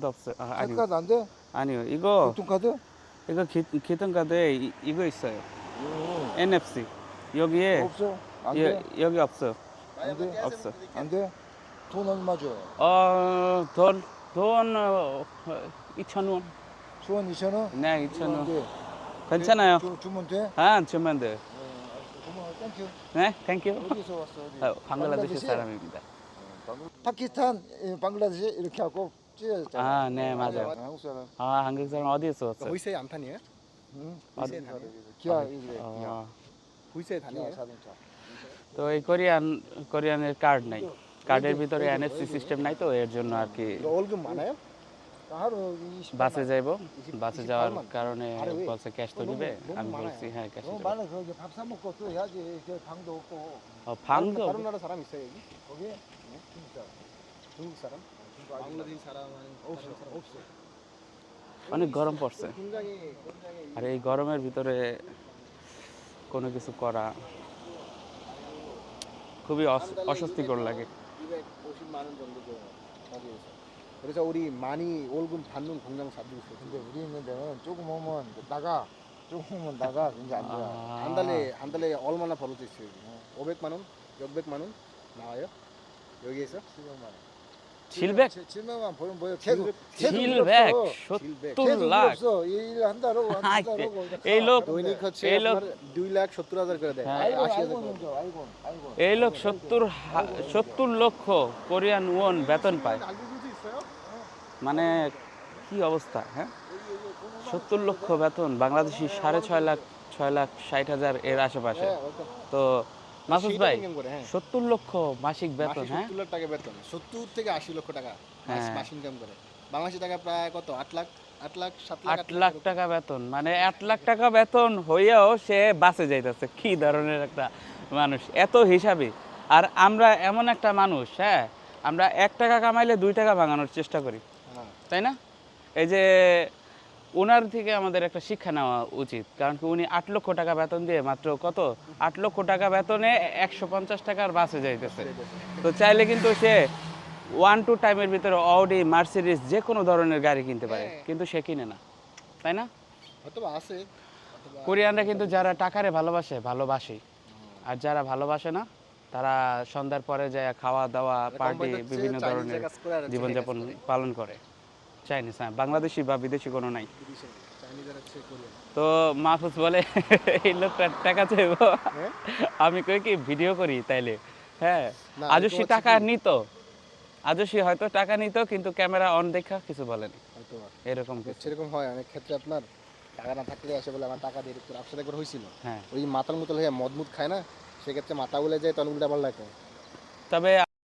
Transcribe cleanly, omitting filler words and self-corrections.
없어요. 아니요. 카드 안 돼? 아니요. 이거 교통카드? 교통카드에 이거 있어요. NFC. 여기에 없어? 안 돼? 여기 없어요. 안 돼? 없어. 안 돼? 돈 얼마 줘? 돈 2,000원. 수원 2,000원? 네, 이거 안 2,000원. 돼. 괜찮아요. 주면 돼? 주면 돼요. 알았어. 고마워. 땡큐. 네, 땡큐. 어디서 왔어? 어디? 방글라데시 사람입니다. 파키스탄, 방글라데시 이렇게 하고 찢어졌잖아. 네, 맞아요. 한국 사람. 한국 사람 어디에서 왔어요? 보이스에 암탄이에요? 응? 보이스에 다녀요? 기아 이래. 기아. 보이스에 기아 다녀요? 자동차. তো এই কোরিয়ানের card নাই, কার্ডের ভিতরে এনএফসি সিস্টেম নাই, তো এর জন্য আর কি 이거 월급 많아요? 하루 20만 বাসে যাইব, বাসে 28 যাওয়ার 만? কারণে আরে ওই, বলছে ক্যাশ তো 너무- দিবে। 너무 আমি 많아요. বলছি হ্যাঁ ক্যাশ 너무 দিবে। 많아. 거기 밥 사 먹고 또 해야지. 저 방도 없고. 방도 다른 나라 사람 있어요 여기? 거기 진짜 중국 사람? 방글라데시 사람은 없어. 없어. অনেক গরম পড়ছে, 굉장히 আর এই গরমের ভিতরে কোনো কিছু করা খুবই অস্বস্তিকর লাগে। 250만 원 정도 줘요 거기에서. 그래서 우리 많이 월급 받는 공장 사도 있어. 근데 우리 있는 데는 조금 오면 나가. 조금 오면 나가. 이제 안 돼. 한 달에 얼마나 벌어져 있어요 여기? 500만 원? 600만 원 나와요? 여기에서? 700만 원. 700? 700만 보면 뭐야? 계속 770 없어. 일한 달 하고 한 달 하고. এই লোক দৈনিক হচ্ছে এই লোক আপনার 2,70,000 করে দেয়। হ্যাঁ। 80,000 করে। 아이고. এই লোক 70 লক্ষ কোরিয়ান ওয়ান বেতন পায়। 알고도 있어요? মানে কি অবস্থা, হ্যাঁ? 70 লক্ষ বেতন, বাংলাদেশি 6,60,000 এর আশেপাশে। হ্যাঁ, ওটা তো মাসুদ ভাই, ইনকাম করে, হ্যাঁ। 70 লক্ষ মাসিক বেতন, মাসে হ্যাঁ? 70 লাখ টাকা বেতন, 70 থেকে 80 লক্ষ টাকা হ্যাঁ। মাস ইনকাম করে। বাংলাদেশি টাকা প্রায় কত? 8 লাখ, 7 লাখ, 8 লাখ টাকা বেতন, মানে 8 লাখ টাকা বেতন হইয়াও সে বাসে যাইতেছে। কি ধরনের একটা মানুষ, এত হিসাবি। আর আমরা এমন একটা মানুষ, হ্যাঁ, আমরা 1 টাকা কামাইলে 2 টাকা ভাঙানোর চেষ্টা করি, হ্যাঁ। তাই না? এই যে ওনার থেকে আমাদের একটা শিক্ষা নেওয়া উচিত, কারণ কি উনি 8 লক্ষ টাকা বেতন দিয়ে মাত্র কত 8 লক্ষ টাকা বেতনে 150 টাকার বাসে যাইতেছে। তো চাইলে কিন্তু সে 1-2 টাইমের ভিতরে অডি, মার্সিডিজ যে কোনো ধরনের গাড়ি কিনতে পারে, কিন্তু সে কিনে না, তাই না? হয়তো আছে। কোরিয়ানরা কিন্তু যারা টাকারে ভালোবাসে, আর যারা ভালোবাসে না তারা সন্ধ্যার পরে যায় খাওয়া দাওয়া, পার্টি, বিভিন্ন ধরনের জীবনযাপন পালন করে। চাইনিজ, হ্যাঁ, বাংলাদেশি বা বিদেশি কোনো নাই। চাইনিজরা হচ্ছে কোরিয়ান। তো মাহফুজ বলে এই লোকটা টাকা চাইবো, আমি কই কি ভিডিও করি তাইলে, হ্যাঁ। না, আজস্বী এটা হচ্ছে টাকা কি? নিত, আজস্বী হয়তো টাকা নিত, কিন্তু ক্যামেরা অন দেখা কিছু বলেনি, হয়তো এরকম কিছু। সেরকম হয় অনেক ক্ষেত্রে। আপনার টাকা না থাকলে আসে বলে আমার টাকা দিয়ে একটু আপনার একবার হয়েছিল, হ্যাঁ। ওই মাতাল মতো হয়ে মদ খায় না, সেক্ষেত্রে মাথা বলে যায়, তখন উল্টা পাল্টা করে। তবে